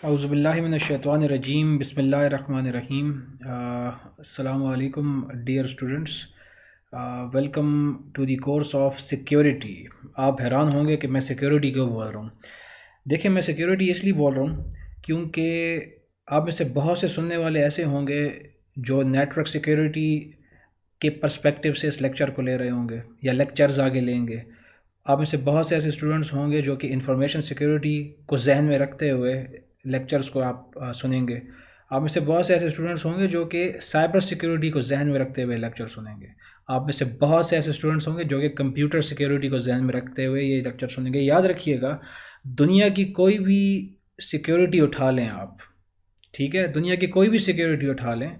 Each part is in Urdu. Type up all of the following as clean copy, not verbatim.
اعوذ باللہ من الشیطان الرجیم، بسم اللہ الرحمن الرحیم۔ السلام علیکم dear students, welcome to the course of security. آپ حیران ہوں گے کہ میں سیکیورٹی کیوں بول رہا ہوں۔ دیکھیں، میں سیکیورٹی اس لیے بول رہا ہوں کیونکہ آپ میں سے بہت سے سننے والے ایسے ہوں گے جو نیٹ ورک سیکیورٹی کے پرسپیکٹیو سے اس لیکچر کو لے رہے ہوں گے یا لیکچرز آگے لیں گے۔ آپ میں سے بہت سے ایسے اسٹوڈنٹس ہوں گے جو کہ انفارمیشن سیکیورٹی کو ذہن میں رکھتے ہوئے لیکچرز کو آپ سنیں گے۔ آپ میں سے بہت سے ایسے اسٹوڈنٹس ہوں گے جو کہ سائبر سیکیورٹی کو ذہن میں رکھتے ہوئے لیکچر سنیں گے۔ آپ میں سے بہت سے ایسے اسٹوڈنٹس ہوں گے جو کہ کمپیوٹر سیکیورٹی کو ذہن میں رکھتے ہوئے یہ لیکچر سنیں گے۔ یاد رکھیے گا، دنیا کی کوئی بھی سیکیورٹی اٹھا لیں آپ، ٹھیک ہے، دنیا کی کوئی بھی سیکیورٹی اٹھا لیں،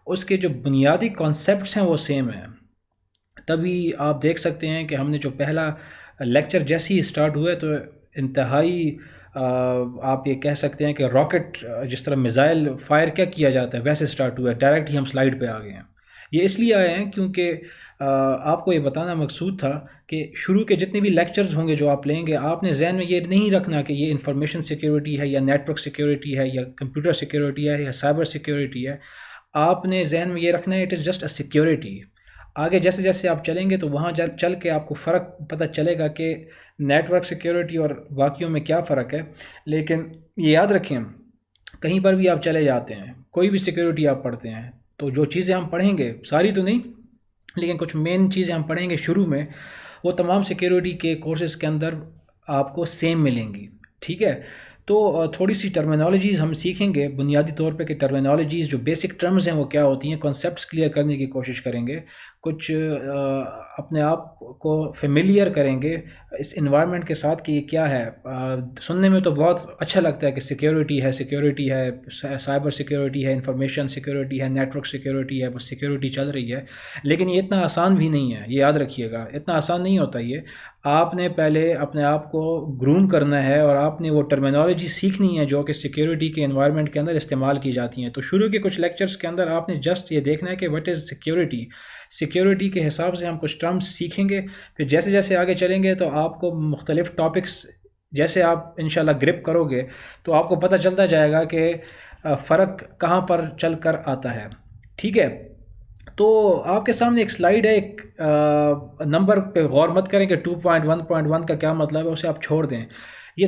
اس کے جو بنیادی کانسیپٹس ہیں وہ سیم ہیں۔ تبھی آپ دیکھ سکتے ہیں کہ ہم نے جو پہلا لیکچر جیسے ہی اسٹارٹ ہوئے تو انتہائی آپ یہ کہہ سکتے ہیں کہ راکٹ، جس طرح میزائل فائر کیا جاتا ہے ویسے اسٹارٹ ہوا ہے، ڈائریکٹ ہی ہم سلائیڈ پہ آ گئے ہیں۔ یہ اس لیے آئے ہیں کیونکہ آپ کو یہ بتانا مقصود تھا کہ شروع کے جتنے بھی لیکچرز ہوں گے جو آپ لیں گے، آپ نے ذہن میں یہ نہیں رکھنا کہ یہ انفارمیشن سیکیورٹی ہے یا نیٹ ورک سیکیورٹی ہے یا کمپیوٹر سیکیورٹی ہے یا سائبر سیکیورٹی ہے۔ آپ نے ذہن میں یہ رکھنا ہے it is just a security. آگے جیسے جیسے آپ چلیں گے تو وہاں چل کے آپ کو فرق پتہ چلے گا کہ نیٹ ورک سیکیورٹی اور باقیوں میں کیا فرق ہے۔ لیکن یہ یاد رکھیں، کہیں پر بھی آپ چلے جاتے ہیں، کوئی بھی سیکیورٹی آپ پڑھتے ہیں، تو جو چیزیں ہم پڑھیں گے، ساری تو نہیں لیکن کچھ مین چیزیں ہم پڑھیں گے شروع میں، وہ تمام سیکیورٹی کے کورسز کے اندر آپ کو سیم ملیں گی، ٹھیک ہے۔ تو تھوڑی سی ٹرمینالوجیز ہم سیکھیں گے بنیادی طور پہ کہ ٹرمینالوجیز جو بیسک ٹرمز ہیں وہ کیا ہوتی ہیں، کانسیپٹس کلیئر کرنے کی کوشش کریں گے، کچھ اپنے آپ کو فیملیئر کریں گے اس انوائرمنٹ کے ساتھ کہ یہ کیا ہے۔ سننے میں تو بہت اچھا لگتا ہے کہ سیکیورٹی ہے، سائبر سیکیورٹی ہے، انفارمیشن سیکیورٹی ہے، نیٹ ورک سیکیورٹی ہے، بس سیکیورٹی چل رہی ہے، لیکن یہ اتنا آسان بھی نہیں ہے، یہ یاد رکھیے گا، اتنا آسان نہیں ہوتا یہ۔ آپ نے پہلے اپنے آپ کو گروم کرنا ہے اور آپ نے وہ ٹرمینالوجی سیکھنی ہے جو کہ سیکیورٹی کے انوائرمنٹ کے اندر استعمال کی جاتی ہیں۔ تو شروع کے کچھ لیکچرز کے اندر آپ نے جسٹ یہ دیکھنا ہے کہ وٹ از سیکیورٹی، سیکیورٹی کے حساب سے ہم کچھ ٹرمز سیکھیں گے، پھر جیسے جیسے آگے چلیں گے تو آپ کو مختلف ٹاپکس جیسے آپ انشاءاللہ گرپ کرو گے تو آپ کو پتہ چلتا جائے گا کہ فرق کہاں پر چل کر آتا ہے، ٹھیک ہے۔ تو آپ کے سامنے ایک سلائیڈ ہے، ایک نمبر پہ غور مت کریں کہ 2.1.1 کا کیا مطلب ہے، اسے آپ چھوڑ دیں۔ یہ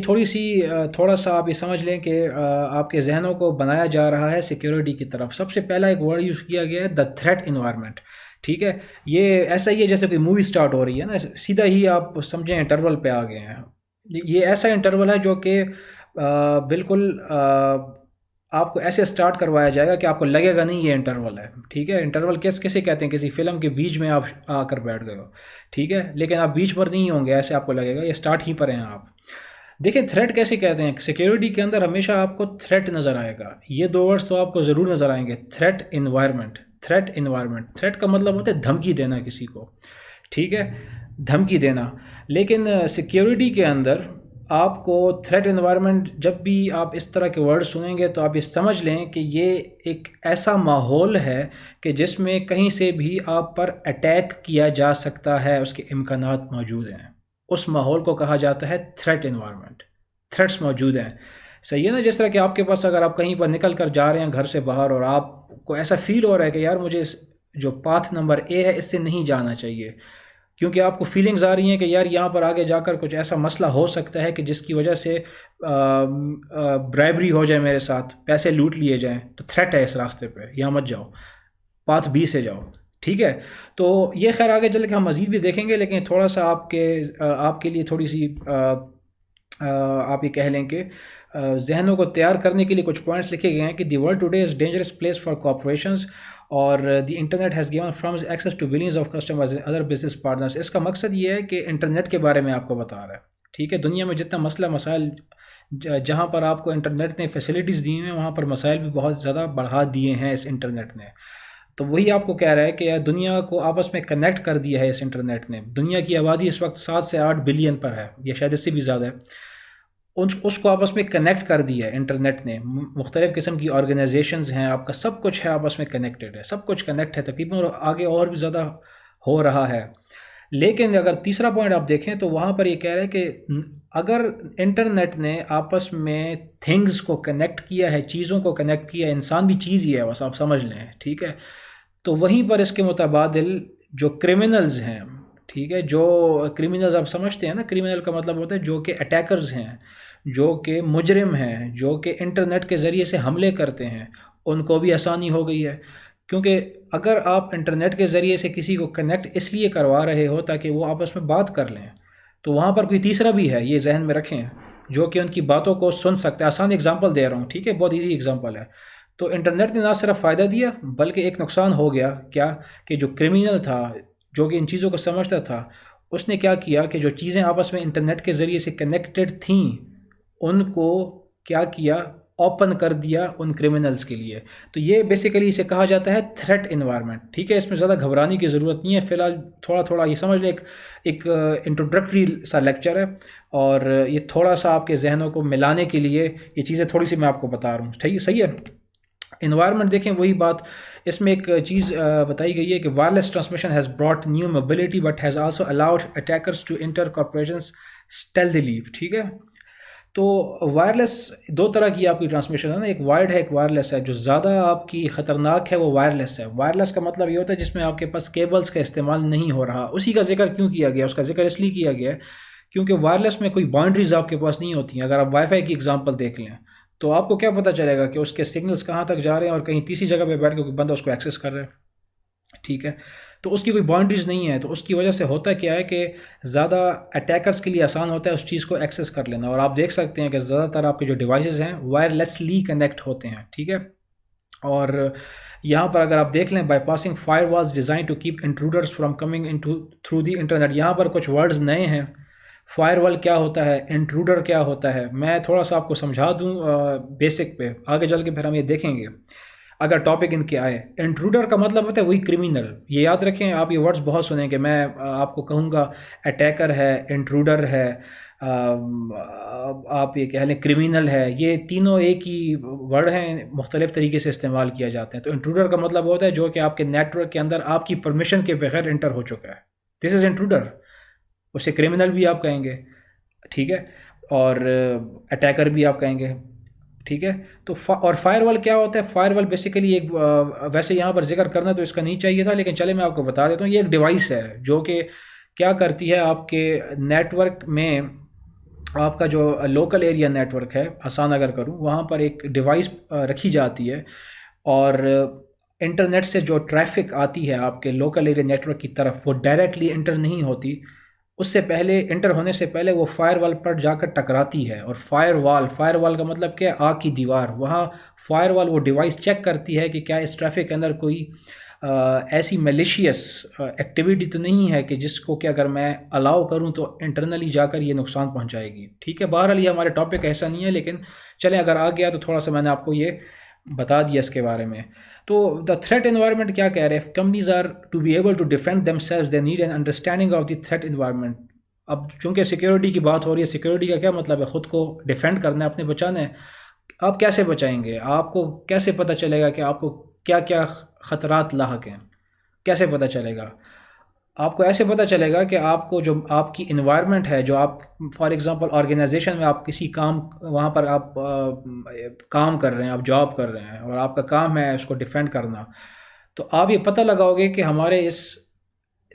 تھوڑا سا آپ یہ سمجھ لیں کہ آپ کے ذہنوں کو بنایا جا رہا ہے سیکیورٹی کی طرف۔ سب سے پہلا ایک ورڈ یوز کیا گیا ہے دا تھریٹ انوائرمنٹ، ٹھیک ہے۔ یہ ایسا ہی ہے جیسے کوئی مووی سٹارٹ ہو رہی ہے نا، سیدھا ہی آپ سمجھیں انٹرول پہ آ گئے ہیں۔ یہ ایسا انٹرول ہے جو کہ بالکل آپ کو ایسے سٹارٹ کروایا جائے گا کہ آپ کو لگے گا نہیں یہ انٹرول ہے، ٹھیک ہے۔ انٹرول کیسے کہتے ہیں؟ کسی فلم کے بیچ میں آپ آ کر بیٹھ گئے ہو، ٹھیک ہے، لیکن آپ بیچ پر نہیں ہوں گے، ایسے آپ کو لگے گا یہ سٹارٹ ہی پر ہیں آپ۔ دیکھیں تھریٹ کیسے کہتے ہیں، سیکیورٹی کے اندر ہمیشہ آپ کو تھریٹ نظر آئے گا، یہ دو ورڈز تو آپ کو ضرور نظر آئیں گے، تھریٹ انوائرمنٹ۔ تھریٹ کا مطلب ہوتا ہے دھمکی دینا کسی کو، ٹھیک ہے، دھمکی دینا۔ لیکن سیکیورٹی کے اندر آپ کو تھریٹ انوائرمنٹ جب بھی آپ اس طرح کے ورڈ سنیں گے تو آپ یہ سمجھ لیں کہ یہ ایک ایسا ماحول ہے کہ جس میں کہیں سے بھی آپ پر اٹیک کیا جا سکتا ہے، اس کے امکانات موجود ہیں، اس ماحول کو کہا جاتا ہے تھریٹ انوائرمنٹ۔ تھریٹس موجود ہیں، صحیح ہے نا۔ جس طرح کہ آپ کے پاس اگر آپ کہیں پر نکل کر جا رہے ہیں گھر سے باہر اور آپ کو ایسا فیل ہو رہا ہے کہ یار مجھے جو پاتھ نمبر اے ہے اس سے نہیں جانا چاہیے، کیونکہ آپ کو فیلنگز آ رہی ہیں کہ یار یہاں پر آگے جا کر کچھ ایسا مسئلہ ہو سکتا ہے کہ جس کی وجہ سے برائبری ہو جائے، میرے ساتھ پیسے لوٹ لیے جائیں، تو تھریٹ ہے اس راستے پہ، یہاں مت جاؤ، پاتھ بی سے جاؤ، ٹھیک ہے۔ تو یہ خیر آگے چل کے ہم مزید بھی دیکھیں گے، لیکن تھوڑا سا آپ کے لیے تھوڑی سی آپ یہ کہہ لیں کہ ذہنوں کو تیار کرنے کے لیے کچھ پوائنٹس لکھے گئے ہیں کہ the world today is dangerous place for corporations اور the internet has given firms access to billions of customers and other business partners. اس کا مقصد یہ ہے کہ انٹرنیٹ کے بارے میں آپ کو بتا رہا ہے، ٹھیک ہے۔ دنیا میں جتنا مسائل جہاں پر آپ کو انٹرنیٹ نے فیسلٹیز دی ہیں وہاں پر مسائل بھی بہت زیادہ بڑھا دیے ہیں اس انٹرنیٹ نے۔ تو وہی آپ کو کہہ رہا ہے کہ دنیا کو آپس میں کنیکٹ کر دیا ہے اس انٹرنیٹ نے۔ دنیا کی آبادی اس وقت 7 سے 8 بلین پر ہے، یا شاید اس سے بھی زیادہ ہے، اس کو آپس میں کنیکٹ کر دیا ہے انٹرنیٹ نے۔ مختلف قسم کی آرگنائزیشنز ہیں، آپ کا سب کچھ ہے آپس میں کنیکٹڈ ہے، سب کچھ کنیکٹ ہے تقریباً، اور آگے اور بھی زیادہ ہو رہا ہے۔ لیکن اگر تیسرا پوائنٹ آپ دیکھیں تو وہاں پر یہ کہہ رہے ہیں کہ اگر انٹرنیٹ نے آپس میں تھنگز کو کنیکٹ کیا ہے، چیزوں کو کنیکٹ کیا ہے، انسان بھی چیز ہی ہے بس آپ سمجھ لیں، ٹھیک ہے، تو وہیں پر اس کے متبادل جو کرمنلز ہیں، ٹھیک ہے، جو کرمنلز آپ سمجھتے ہیں نا، کرمنل کا مطلب ہوتا ہے جو کہ اٹیکرز ہیں، جو کہ مجرم ہیں، جو کہ انٹرنیٹ کے ذریعے سے حملے کرتے ہیں، ان کو بھی آسانی ہو گئی ہے، کیونکہ اگر آپ انٹرنیٹ کے ذریعے سے کسی کو کنیکٹ اس لیے کروا رہے ہو تاکہ وہ آپس میں بات کر لیں، تو وہاں پر کوئی تیسرا بھی ہے، یہ ذہن میں رکھیں، جو کہ ان کی باتوں کو سن سکتے ہیں۔ آسان اگزامپل دے رہا ہوں، ٹھیک ہے، بہت ایزی اگزامپل ہے۔ تو انٹرنیٹ نے نہ صرف فائدہ دیا بلکہ ایک نقصان ہو گیا، کیا کہ جو کرمینل تھا، جو کہ ان چیزوں کو سمجھتا تھا، اس نے کیا کیا کہ جو چیزیں آپس میں انٹرنیٹ کے ذریعے سے کنیکٹڈ تھیں ان کو کیا کیا، اوپن کر دیا ان کرمنلز کے لیے۔ تو یہ بیسیکلی اسے کہا جاتا ہے تھریٹ انوائرمنٹ، ٹھیک ہے، اس میں زیادہ گھبرانے کی ضرورت نہیں ہے، فی الحال تھوڑا تھوڑا یہ سمجھ لیں، ایک انٹروڈکٹری سا لیکچر ہے، اور یہ تھوڑا سا آپ کے ذہنوں کو ملانے کے لیے یہ چیزیں تھوڑی سی میں آپ کو بتا رہا ہوں، ٹھیک ہے، صحیح ہے۔ انوائرمنٹ دیکھیں، وہی بات اس میں ایک چیز بتائی گئی ہے کہ wireless transmission has brought new mobility but has also allowed attackers to enter corporations stealthily, ٹھیک ہے۔ تو وائرلیس دو طرح کی آپ کی ٹرانسمیشن ہے نا، ایک وائرڈ ہے، ایک وائرلیس ہے۔ جو زیادہ آپ کی خطرناک ہے وہ وائرلیس ہے۔ وائرلیس کا مطلب یہ ہوتا ہے جس میں آپ کے پاس کیبلز کا استعمال نہیں ہو رہا۔ اسی کا ذکر کیوں کیا گیا؟ اس کا ذکر اس لیے کیا گیا ہے کیونکہ وائرلیس میں کوئی باؤنڈریز آپ کے پاس نہیں ہوتی ہیں۔ اگر آپ وائی فائی کی اگزامپل دیکھ لیں تو آپ کو کیا پتہ چلے گا کہ اس کے سگنلز کہاں تک جا رہے ہیں، اور کہیں تیسری جگہ پہ بیٹھ کے کوئی بندہ اس کو ایکسیس کر رہا ہے، ٹھیک ہے۔ تو اس کی کوئی باؤنڈریز نہیں ہے، تو اس کی وجہ سے ہوتا کیا ہے کہ زیادہ اٹیکرز کے لیے آسان ہوتا ہے اس چیز کو ایکسیس کر لینا، اور آپ دیکھ سکتے ہیں کہ زیادہ تر آپ کے جو ڈیوائسز ہیں وائرلیسلی کنیکٹ ہوتے ہیں، ٹھیک ہے۔ اور یہاں پر اگر آپ دیکھ لیں، bypassing firewalls designed to keep intruders from coming in through the internet, یہاں پر کچھ ورڈز نئے ہیں۔ فائر وال کیا ہوتا ہے، انٹروڈر کیا ہوتا ہے، میں تھوڑا سا آپ کو سمجھا دوں بیسک پہ، آگے چل کے پھر ہم یہ دیکھیں گے اگر ٹاپک ان کے آئے۔ انٹروڈر کا مطلب ہوتا ہے وہی کرمینل، یہ یاد رکھیں، آپ یہ ورڈز بہت سنیں کہ میں آپ کو کہوں گا اٹیکر ہے، انٹروڈر ہے، آپ یہ کہہ لیں کرمینل ہے، یہ تینوں ایک ہی ورڈ ہیں، مختلف طریقے سے استعمال کیا جاتے ہیں۔ تو انٹروڈر کا مطلب ہوتا ہے جو کہ آپ کے نیٹ ورک کے اندر آپ کی پرمیشن کے بغیر انٹر ہو چکا ہے، دس از انٹروڈر، اسے کرمنل بھی آپ کہیں گے، ٹھیک ہے، اور اٹیکر بھی آپ کہیں گے، ٹھیک ہے۔ تو اور فائر وال کیا ہوتا ہے؟ فائر وال بیسیکلی ایک، ویسے یہاں پر ذکر کرنا تو اس کا نہیں چاہیے تھا لیکن چلے میں آپ کو بتا دیتا ہوں، یہ ایک ڈیوائس ہے جو کہ کیا کرتی ہے، آپ کے نیٹ ورک میں، آپ کا جو لوکل ایریا نیٹ ورک ہے، آسان اگر کروں، وہاں پر ایک ڈیوائس رکھی جاتی ہے، اور انٹرنیٹ سے جو ٹریفک آتی ہے آپ کے لوکل ایریا نیٹ ورک کی طرف، وہ ڈائریکٹلی انٹر نہیں ہوتی، اس سے پہلے، انٹر ہونے سے پہلے وہ فائر وال پر جا کر ٹکراتی ہے۔ اور فائر وال کا مطلب کیا ہے؟ آگ کی دیوار۔ وہاں فائر وال وہ ڈیوائس چیک کرتی ہے کہ کیا اس ٹریفک کے اندر کوئی ایسی میلیشیس ایکٹیویٹی تو نہیں ہے کہ جس کو کہ اگر میں الاؤ کروں تو انٹرنلی جا کر یہ نقصان پہنچائے گی، ٹھیک ہے۔ بہرحال یہ ہمارے ٹاپک ایسا نہیں ہے، لیکن چلیں اگر آ گیا تو تھوڑا سا میں نے آپ کو یہ بتا دیا اس کے بارے میں۔ تو دا تھریٹ انوائرمنٹ کیا کہہ رہے ہیں؟ Companies are to be able to defend themselves they need an understanding of the threat environment. اب چونکہ سیکیورٹی کی بات ہو رہی ہے، سیکیورٹی کا کیا مطلب ہے؟ خود کو ڈیفینڈ کرنا ہے، اپنے بچانا ہے۔ آپ کیسے بچائیں گے؟ آپ کو کیسے پتہ چلے گا کہ آپ کو کیا کیا خطرات لاحق ہیں؟ کیسے پتہ چلے گا؟ آپ کو ایسے پتہ چلے گا کہ آپ کو جو آپ کی انوائرمنٹ ہے، جو آپ فار ایگزامپل آرگنائزیشن میں آپ کسی کام، وہاں پر آپ کام کر رہے ہیں، آپ جاب کر رہے ہیں، اور آپ کا کام ہے اس کو ڈیفینڈ کرنا، تو آپ یہ پتہ لگاؤ گے کہ ہمارے اس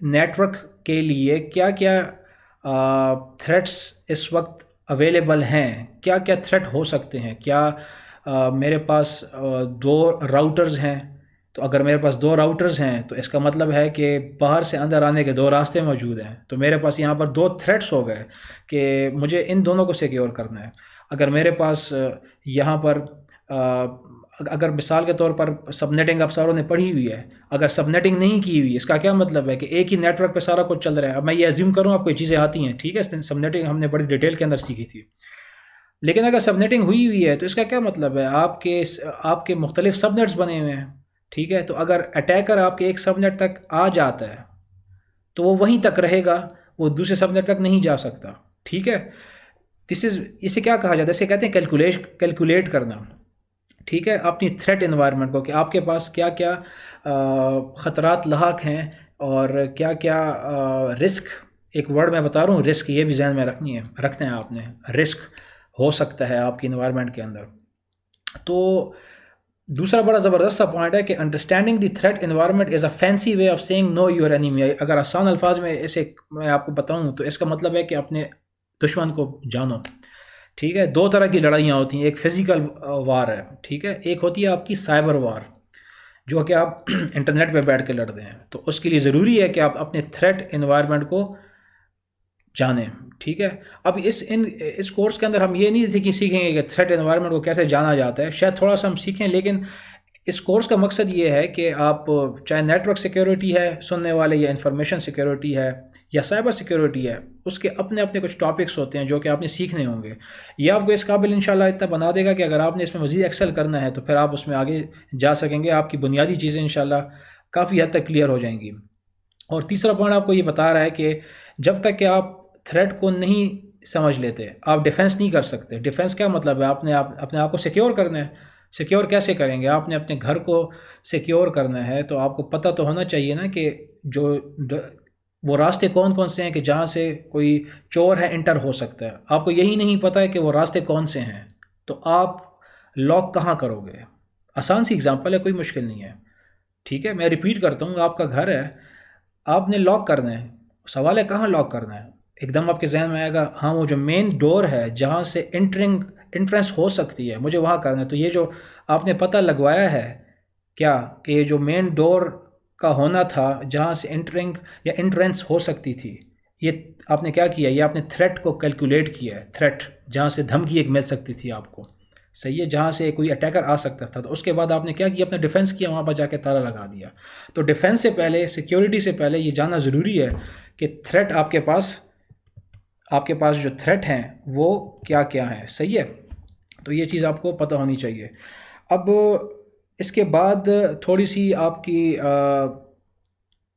نیٹ ورک کے لیے کیا کیا تھریٹس اس وقت اویلیبل ہیں، کیا کیا تھریٹ ہو سکتے ہیں۔ کیا میرے پاس دو راؤٹرز ہیں؟ تو اگر میرے پاس دو راؤٹرز ہیں تو اس کا مطلب ہے کہ باہر سے اندر آنے کے دو راستے موجود ہیں، تو میرے پاس یہاں پر دو تھریٹس ہو گئے کہ مجھے ان دونوں کو سیکیور کرنا ہے۔ اگر میرے پاس یہاں پر اگر مثال کے طور پر سب نیٹنگ آپ ساروں نے پڑھی ہوئی ہے، اگر سب نیٹنگ نہیں کی ہوئی، اس کا کیا مطلب ہے کہ ایک ہی نیٹ ورک پہ سارا کچھ چل رہا ہے۔ اب میں یہ ایزیوم کروں آپ کو یہ چیزیں آتی ہیں، ٹھیک ہے، سب نیٹنگ ہم نے بڑی ڈیٹیل کے اندر سیکھی تھی، لیکن اگر سب نیٹنگ ہوئی ہوئی ہے تو اس کا کیا مطلب ہے؟ آپ کے مختلف سب نیٹس بنے ہوئے ہیں، ٹھیک ہے۔ تو اگر اٹیکر آپ کے ایک سب نیٹ تک آ جاتا ہے تو وہ وہیں تک رہے گا، وہ دوسرے سب نیٹ تک نہیں جا سکتا، ٹھیک ہے۔ اسے کیا کہا جاتا ہے؟ اسے کہتے ہیں کیلکولیٹ کرنا، ٹھیک ہے، اپنی تھریٹ انوائرمنٹ کو، کہ آپ کے پاس کیا کیا خطرات لاحق ہیں اور کیا کیا رسک ایک ورڈ میں بتا رہا ہوں رسک، یہ بھی ذہن میں رکھنا ہے آپ نے، رسک ہو سکتا ہے آپ کی انوائرمنٹ کے اندر. تو دوسرا بڑا زبردست سا پوائنٹ ہے کہ understanding the threat environment is a fancy way of saying know your enemy. اگر آسان الفاظ میں اسے میں آپ کو بتاؤں تو اس کا مطلب ہے کہ اپنے دشمن کو جانو. ٹھیک ہے، دو طرح کی لڑائیاں ہوتی ہیں، ایک فزیکل وار ہے، ٹھیک ہے، ایک ہوتی ہے آپ کی سائبر وار جو کہ آپ انٹرنیٹ پہ بیٹھ کے لڑتے ہیں. تو اس کے لیے ضروری ہے کہ آپ اپنے تھریٹ انوائرمنٹ کو جانیں. ٹھیک ہے، اب اس کورس کے اندر ہم یہ نہیں سیکھیں گے کہ تھریٹ انوائرمنٹ کو کیسے جانا جاتا ہے، شاید تھوڑا سا ہم سیکھیں، لیکن اس کورس کا مقصد یہ ہے کہ آپ چاہے نیٹ ورک سیکیورٹی ہے سننے والے، یا انفارمیشن سیکیورٹی ہے، یا سائبر سیکیورٹی ہے، اس کے اپنے اپنے کچھ ٹاپکس ہوتے ہیں جو کہ آپ نے سیکھنے ہوں گے. یہ آپ کو اس قابل انشاءاللہ اتنا بنا دے گا کہ اگر آپ نے اس میں مزید ایکسل کرنا ہے تو پھر آپ اس میں آگے جا سکیں گے. آپ کی بنیادی چیزیں انشاءاللہ کافی حد تک کلیئر ہو جائیں گی. اور تیسرا پوائنٹ آپ کو یہ بتا رہا ہے کہ جب تک کہ آپ تھریٹ کو نہیں سمجھ لیتے آپ ڈیفینس نہیں کر سکتے. ڈیفینس کیا مطلب ہے؟ آپ نے اپنے آپ کو سیکیور کرنا ہے. سیکیور کیسے کریں گے؟ آپ نے اپنے گھر کو سیکیور کرنا ہے تو آپ کو پتہ تو ہونا چاہیے نا کہ وہ راستے کون کون سے ہیں کہ جہاں سے کوئی چور ہے انٹر ہو سکتا ہے. آپ کو یہی نہیں پتہ ہے کہ وہ راستے کون سے ہیں تو آپ لاک کہاں کرو گے؟ آسان سی اگزامپل ہے، کوئی مشکل نہیں ہے. ٹھیک ہے، میں ریپیٹ کرتا ہوں، آپ کا گھر ہے، آپ نے لاک کرنا ہے، سوال ہے کہاں لاک کرنا ہے. ایک دم آپ کے ذہن میں آئے گا ہاں وہ جو مین ڈور ہے جہاں سے انٹرنس ہو سکتی ہے مجھے وہاں کرنا ہے. تو یہ جو آپ نے پتہ لگوایا ہے کیا کہ یہ جو مین ڈور کا ہونا تھا جہاں سے انٹرنگ یا انٹرنس ہو سکتی تھی، یہ آپ نے کیا کیا؟ یہ آپ نے تھریٹ کو کیلکولیٹ کیا ہے. تھریٹ جہاں سے دھمکی ایک مل سکتی تھی آپ کو، صحیح ہے، جہاں سے کوئی اٹیکر آ سکتا تھا. تو اس کے بعد آپ نے کیا کیا؟ اپنا ڈیفینس کیا، وہاں پر جا کے تالا لگا دیا. تو ڈیفینس سے پہلے، سیکیورٹی سے پہلے یہ جاننا ضروری ہے کہ تھریٹ آپ کے پاس جو تھریٹ ہیں وہ کیا کیا ہیں. صحیح ہے، تو یہ چیز آپ کو پتہ ہونی چاہیے. اب اس کے بعد تھوڑی سی آپ کی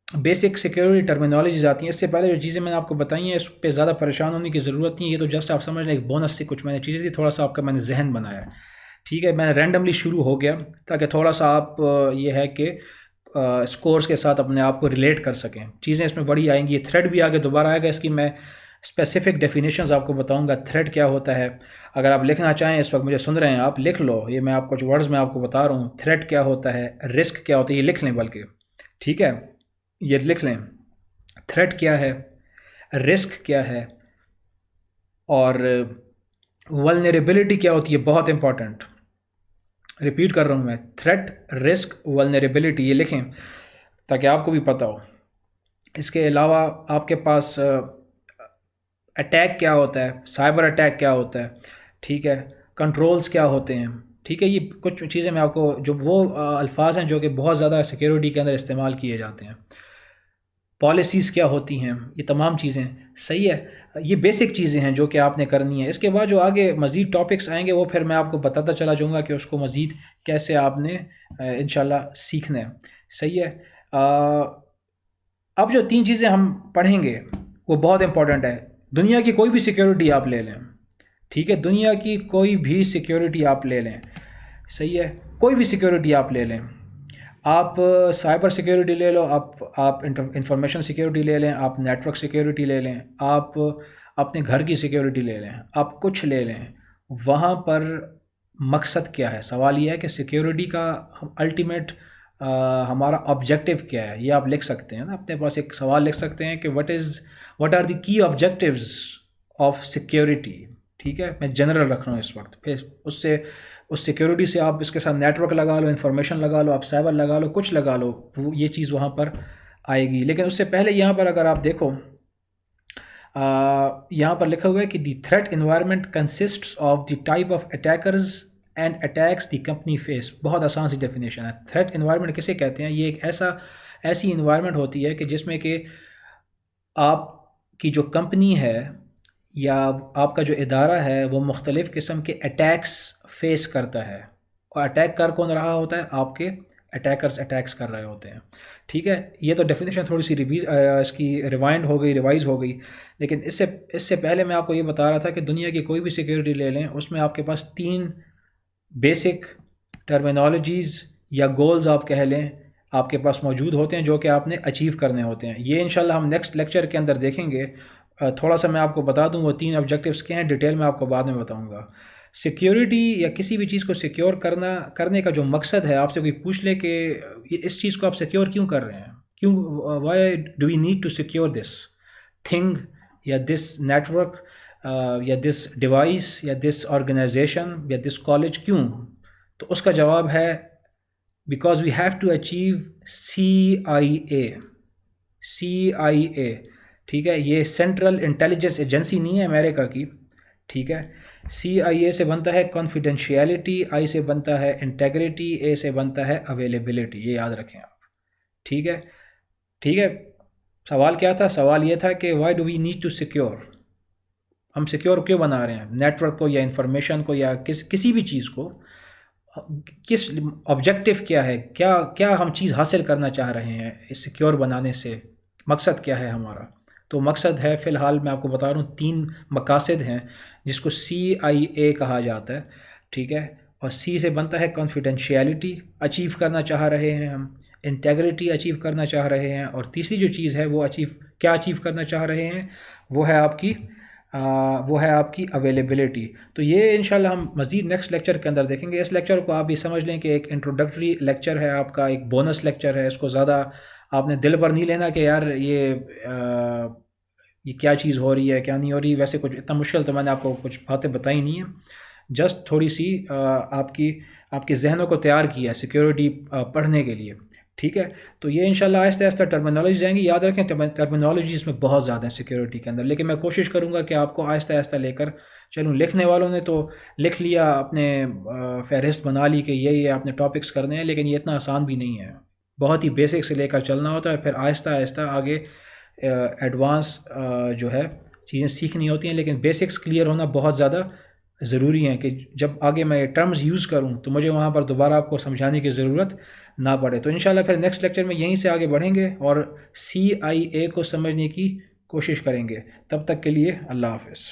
بیسک سیکیورٹی ٹرمینالوجیز آتی ہیں. اس سے پہلے جو چیزیں میں نے آپ کو بتائی ہیں اس پہ زیادہ پریشان ہونے کی ضرورت نہیں ہے، یہ تو جسٹ آپ سمجھ لیں ایک بونس سے کچھ میں نے چیزیں تھی، تھوڑا سا آپ کا میں نے ذہن بنایا ہے. ٹھیک ہے، میں رینڈملی شروع ہو گیا تاکہ تھوڑا سا آپ یہ ہے کہ اس کورس کے ساتھ اپنے آپ کو ریلیٹ کر سکیں. چیزیں اس میں بڑی آئیں گی، تھریڈ بھی آگے دوبارہ آئے گا، اس کی میں اسپیسیفک ڈیفینیشنز آپ کو بتاؤں گا. تھریڈ کیا ہوتا ہے؟ اگر آپ لکھنا چاہیں اس وقت مجھے سن رہے ہیں آپ لکھ لو، یہ میں آپ کچھ ورڈز میں آپ کو بتا رہا ہوں. تھریڈ کیا ہوتا ہے، رسک کیا ہوتا ہے، یہ لکھ لیں بلکہ. ٹھیک ہے، یہ لکھ لیں، تھریٹ کیا ہے، رسک کیا ہے، اور ولنریبلٹی کیا ہوتی ہے. بہت امپورٹنٹ، ریپیٹ کر رہا ہوں میں، تھریٹ، رسک، ولنریبلٹی، یہ لکھیں تاکہ آپ کو بھی پتہ ہو. اس کے علاوہ آپ کے پاس اٹیک کیا ہوتا ہے، سائبر اٹیک کیا ہوتا ہے، ٹھیک ہے، کنٹرولز کیا ہوتے ہیں. ٹھیک ہے، یہ کچھ چیزیں میں آپ کو، جو وہ الفاظ ہیں جو کہ بہت زیادہ سیکیورٹی کے اندر استعمال کیے جاتے ہیں. پالیسیز کیا ہوتی ہیں، یہ تمام چیزیں. صحیح ہے، یہ بیسک چیزیں ہیں جو کہ آپ نے کرنی ہے. اس کے بعد جو آگے مزید ٹاپکس آئیں گے وہ پھر میں آپ کو بتاتا چلا جاؤں گا کہ اس کو مزید کیسے آپ نے انشاءاللہ سیکھنا ہے. صحیح ہے، اب جو 3 چیزیں ہم پڑھیں گے وہ بہت امپورٹنٹ ہے. دنیا کی کوئی بھی سیکیورٹی آپ لے لیں، ٹھیک ہے، دنیا کی کوئی بھی سیکیورٹی آپ لے لیں، صحیح ہے، کوئی بھی سیکیورٹی آپ لے لیں. آپ سائبر سیکیورٹی لے لو، آپ انفارمیشن سیکیورٹی لے لیں، آپ نیٹ ورک سیکیورٹی لے لیں، آپ اپنے گھر کی سیکیورٹی لے لیں، آپ کچھ لے لیں. وہاں پر مقصد کیا ہے؟ سوال یہ ہے کہ سیکیورٹی کا الٹیمیٹ ہمارا آبجیکٹیو کیا ہے. یہ آپ لکھ سکتے ہیں نا، اپنے پاس ایک سوال لکھ سکتے ہیں کہ واٹ آر دی کی آبجیکٹیوز آف سیکیورٹی. ٹھیک ہے، میں جنرل رکھ رہا ہوں اس وقت. پھر اس سیکیورٹی سے آپ اس کے ساتھ نیٹ ورک لگا لو، انفارمیشن لگا لو، آپ سائبر لگا لو، کچھ لگا لو، یہ چیز وہاں پر آئے گی. لیکن اس سے پہلے یہاں پر اگر آپ دیکھو، یہاں پر لکھا ہوا ہے کہ the threat environment consists of the type of attackers and attacks the company faces. بہت آسان سی ڈیفینیشن ہے. تھریٹ انوائرمنٹ کسے کہتے ہیں؟ یہ ایک ایسی انوائرمنٹ ہوتی ہے کہ جس میں کہ آپ کی جو کمپنی ہے یا آپ کا جو ادارہ ہے وہ مختلف قسم کے اٹیکس فیس کرتا ہے. اور اٹیک کر کون رہا ہوتا ہے؟ آپ کے اٹیکرز اٹیکس کر رہے ہوتے ہیں. ٹھیک ہے، یہ تو ڈیفینیشن تھوڑی سی اس کی ریوائنڈ ہو گئی، ریوائز ہو گئی. لیکن اس سے پہلے میں آپ کو یہ بتا رہا تھا کہ دنیا کی کوئی بھی سیکیورٹی لے لیں، اس میں آپ کے پاس 3 بیسک ٹرمینالوجیز یا گولز آپ کہہ لیں آپ کے پاس موجود ہوتے ہیں جو کہ آپ نے اچیو کرنے ہوتے ہیں. یہ انشاءاللہ ہم نیکسٹ لیکچر کے اندر دیکھیں گے. تھوڑا سا میں آپ کو بتا دوں وہ 3 آبجیکٹیوز کیا ہیں، ڈیٹیل میں آپ کو بعد میں بتاؤں گا. سیکیورٹی یا کسی بھی چیز کو سیکیور کرنے کا جو مقصد ہے، آپ سے کوئی پوچھ لے کہ اس چیز کو آپ سیکیور کیوں کر رہے ہیں، کیوں، why do we need to secure this thing یا دس نیٹورک یا دس ڈیوائس یا دس آرگنائزیشن یا دس کالج، کیوں؟ تو اس کا جواب ہے because we have to achieve CIA. CIA، ٹھیک ہے، یہ سینٹرل انٹیلیجنس ایجنسی نہیں ہے امریکہ کی، ٹھیک ہے. CIA سے بنتا ہے کانفیڈینشیلٹی، I سے بنتا ہے انٹیگریٹی، A سے بنتا ہے اویلیبلٹی. یہ یاد رکھیں آپ، ٹھیک ہے. ٹھیک ہے، سوال کیا تھا؟ سوال یہ تھا کہ why do we need to secure, ہم سیکیور کیوں بنا رہے ہیں نیٹ ورک کو یا انفارمیشن کو یا کسی بھی چیز کو، کس آبجیکٹو کیا ہے، کیا ہم چیز حاصل کرنا چاہ رہے ہیں اس سیکیور بنانے سے، مقصد کیا ہے ہمارا. تو مقصد ہے، فی الحال میں آپ کو بتا رہا ہوں 3 مقاصد ہیں جس کو CIA کہا جاتا ہے، ٹھیک ہے. اور C سے بنتا ہے کانفیڈینشیلٹی، اچیو کرنا چاہ رہے ہیں ہم، انٹیگریٹی اچیو کرنا چاہ رہے ہیں، اور تیسری جو چیز ہے وہ کیا اچیو کرنا چاہ رہے ہیں، وہ ہے آپ کی اویلیبلٹی. تو یہ انشاءاللہ ہم مزید نیکسٹ لیکچر کے اندر دیکھیں گے. اس لیکچر کو آپ بھی سمجھ لیں کہ ایک انٹروڈکٹری لیکچر ہے آپ کا، ایک بونس لیکچر ہے. اس کو زیادہ آپ نے دل پر نہیں لینا کہ یار یہ کیا چیز ہو رہی ہے کیا نہیں ہو رہی. ویسے کچھ اتنا مشکل تو میں نے آپ کو کچھ باتیں بتائی نہیں ہیں، جسٹ تھوڑی سی آپ کے ذہنوں کو تیار کیا ہے سیکیورٹی پڑھنے کے لیے، ٹھیک ہے. تو یہ انشاءاللہ آہستہ آہستہ ٹرمینالوجی جائیں گی. یاد رکھیں ٹرمینالوجی اس میں بہت زیادہ ہیں سیکیورٹی کے اندر، لیکن میں کوشش کروں گا کہ آپ کو آہستہ آہستہ لے کر چلوں. لکھنے والوں نے تو لکھ لیا، اپنے فہرست بنا لی کہ یہ آپ نے ٹاپکس کرنے ہیں، لیکن یہ اتنا آسان بھی نہیں ہے. بہت ہی بیسک سے لے کر چلنا ہوتا ہے، پھر آہستہ آہستہ آگے ایڈوانس جو ہے چیزیں سیکھنی ہوتی ہیں. لیکن بیسکس کلیئر ہونا بہت زیادہ ضروری ہیں کہ جب آگے میں ٹرمز یوز کروں تو مجھے وہاں پر دوبارہ آپ کو سمجھانے کی ضرورت نہ پڑے. تو انشاءاللہ پھر نیکسٹ لیکچر میں یہیں سے آگے بڑھیں گے اور CIA کو سمجھنے کی کوشش کریں گے. تب تک کے لیے اللہ حافظ.